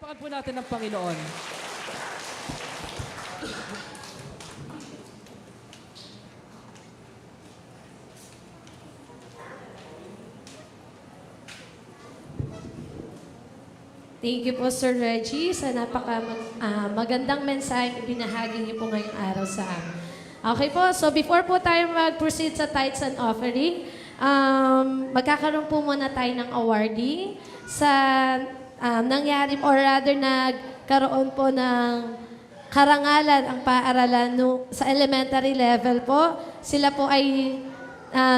Palakpakan po natin ang Panginoon. Thank you po, Sir Reggie, sa magandang mensahe binahagi niyo po ngayong araw sa amin. Okay po, so before po tayo mag-proceed sa tithes and offering, magkakaroon po muna tayo ng awarding sa nangyari, or rather nagkaroon po ng karangalan ang paaralan sa elementary level po. Sila po ay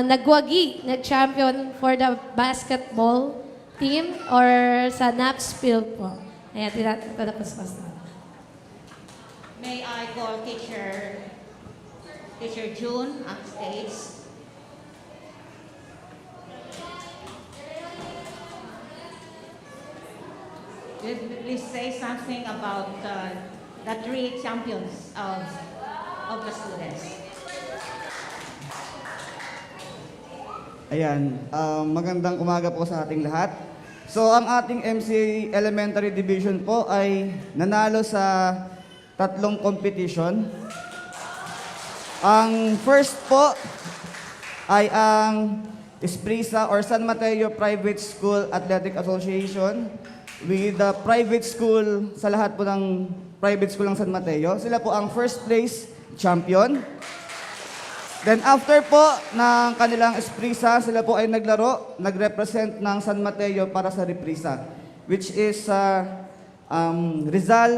nagwagi, nag-champion for the basketball team or sa NAPS field po. Ayan, tinatapos ko sa. May I call Teacher June on stage. Please say something about the three champions of the students. Ayan, magandang umaga po sa ating lahat. So, ang ating MCA Elementary Division po ay nanalo sa 3 competition. Ang first po ay ang Esprisa or San Mateo Private School Athletic Association with the private school sa lahat po ng private school ng San Mateo. Sila po ang first place champion. Then after po ng kanilang Esprisa, sila po ay naglaro, nag-represent ng San Mateo para sa Reprisa, which is Rizal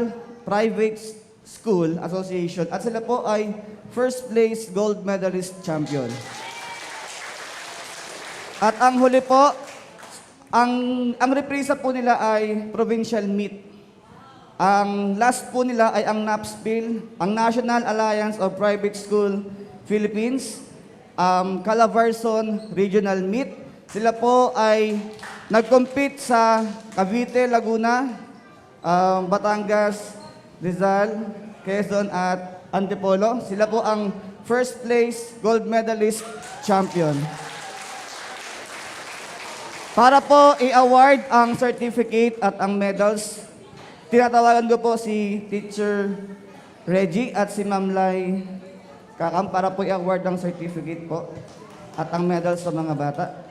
Private School Association. At sila po ay first place gold medalist champion. At ang huli po, ang Reprisa po nila ay provincial meet. Ang last po nila ay ang NAPSPIL, ang National Alliance of Private School Philippines, Calabarzon Regional Meet. Sila po ay nag-compete sa Cavite, Laguna, Batangas, Rizal, Quezon at Antipolo. Sila po ang first place gold medalist champion. Para po i-award ang certificate at ang medals, tinatawagan ko po si Teacher Reggie at si Ma'am Lai Kakam para po i-award ang certificate po at ang medals sa mga bata.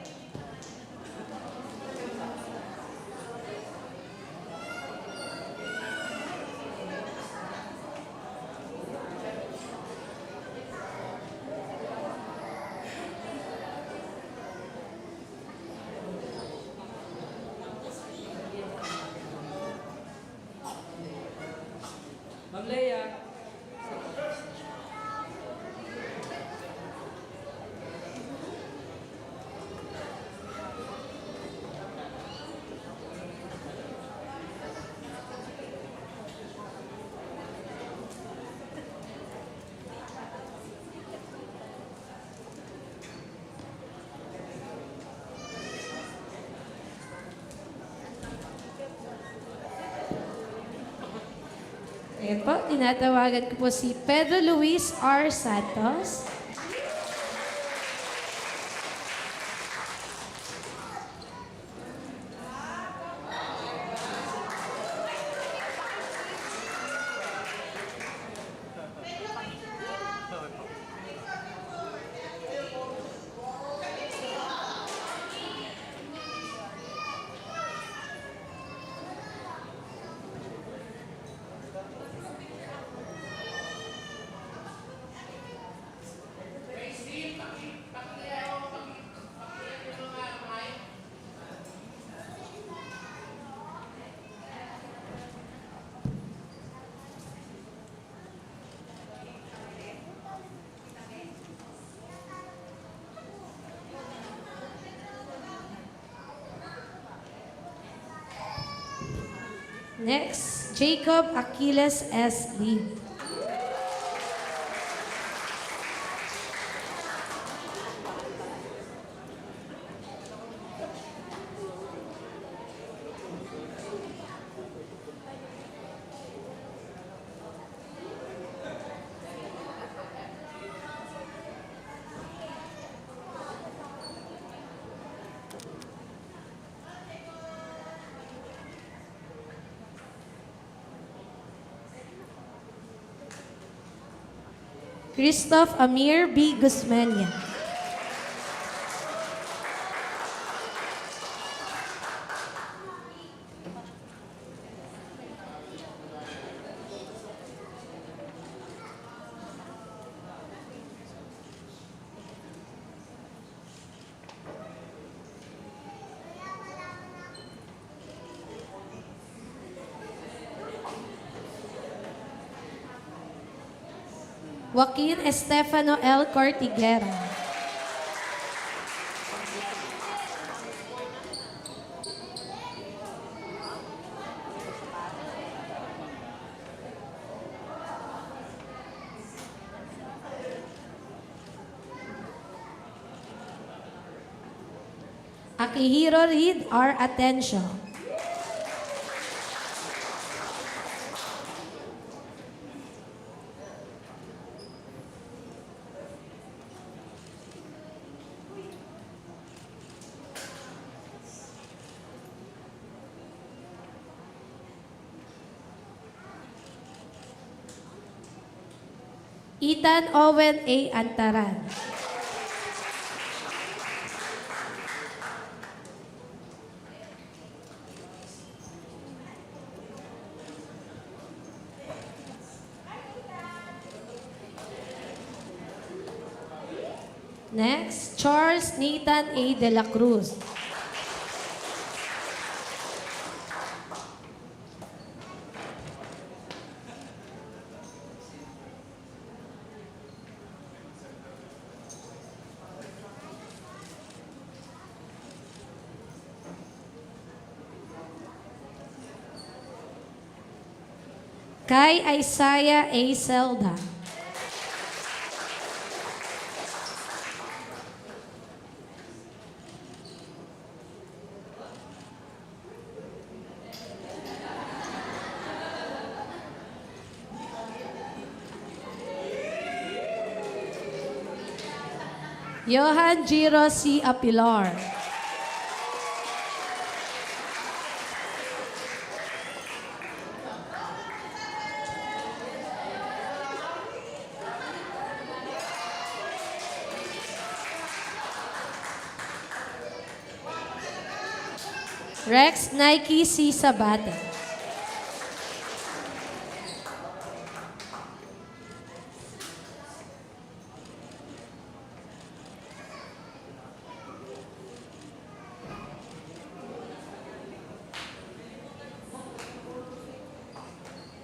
Ma'am Leia. Ayan po, tinatawagan ko po si Pedro Luis R. Santos. Next, Jacob Aquiles S. Lee. Christoph Amir B. Guzmania. Joaquin Estefano L. Cortiguera. Akihiro Reed R. Atencio. Ethan Owen A. Antaran. Next, Charles Nathan A. De La Cruz. Kay Isaiah A. Selda. Johan Giro C. Apilar. Rex Nike C. Sabate.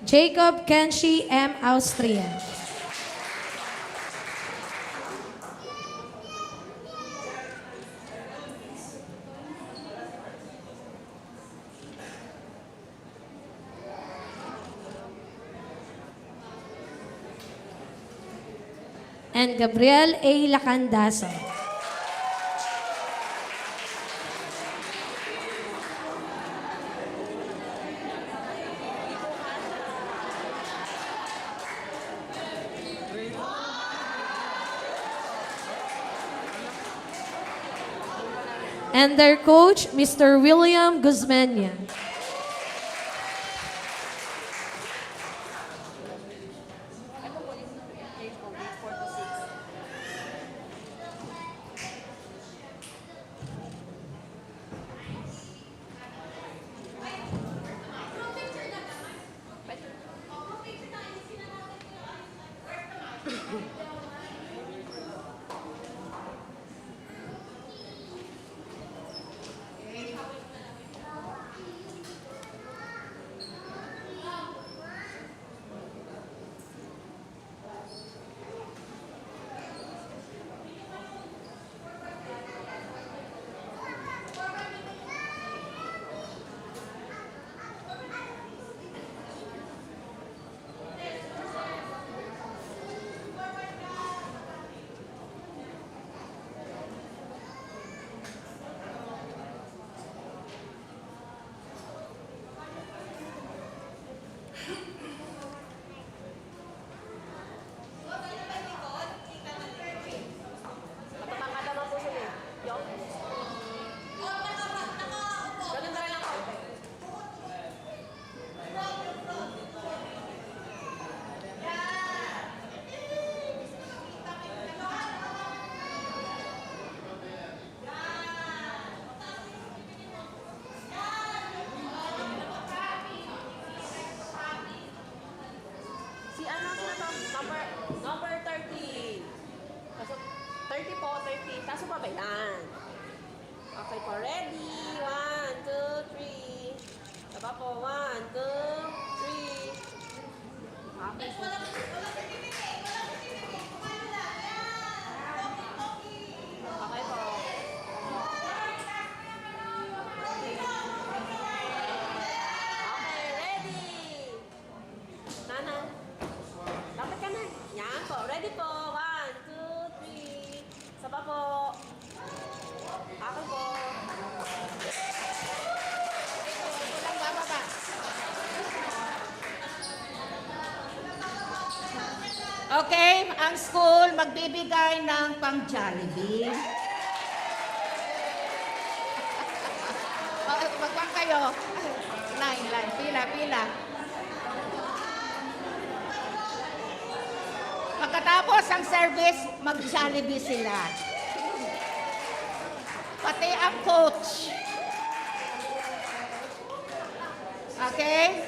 Jacob Kenshi M. Austria. And Gabriel A. Lacandaso. And their coach, Mr. William Guzmania. Okay, pasok pa ba yan? Okay po, ready? 1, 2, 3. Saba po, 1, 2, 3. Okay po. Okay po. Okay, ready? Nana. Dapat ka na. Yan po. Ready po. 1, 2, 3. Saba po. Ako po. Ito lang bababa. Okay, ang school magbibigay ng pang Jollibee. Magpang kayo. Line, pila. Pagkatapos ang service, mag-Jollibee sila. Pati ang coach. Okay?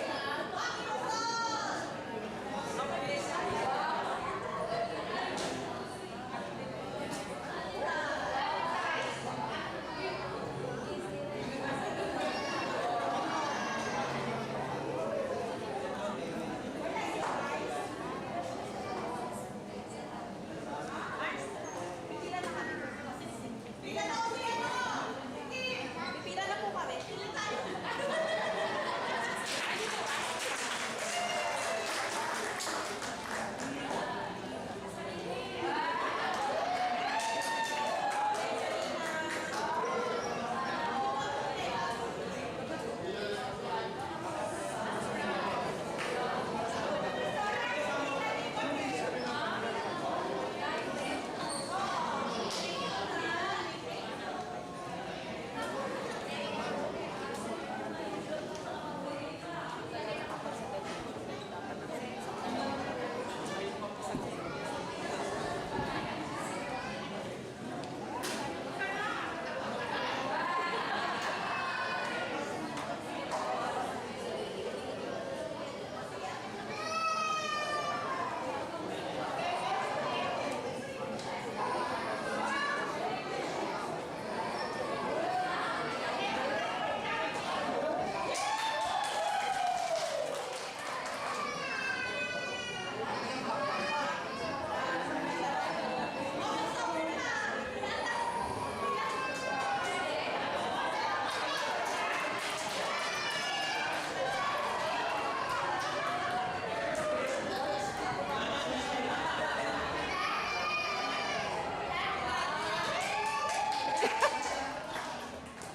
Pipila na po kami.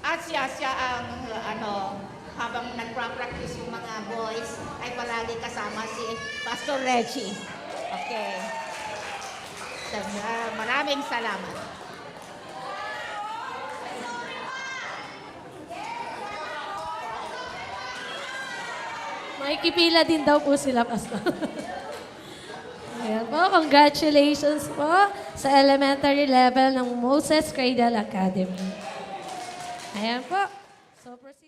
At siya ang habang nagpa-practice yung mga boys, ay palagi kasama si Pastor Reggie. Okay. So, maraming salamat. Makikipila din daw po sila, Pastor. Ayan po, congratulations po sa elementary level ng Moses Cradle Academy. Ayan po. So, proceed.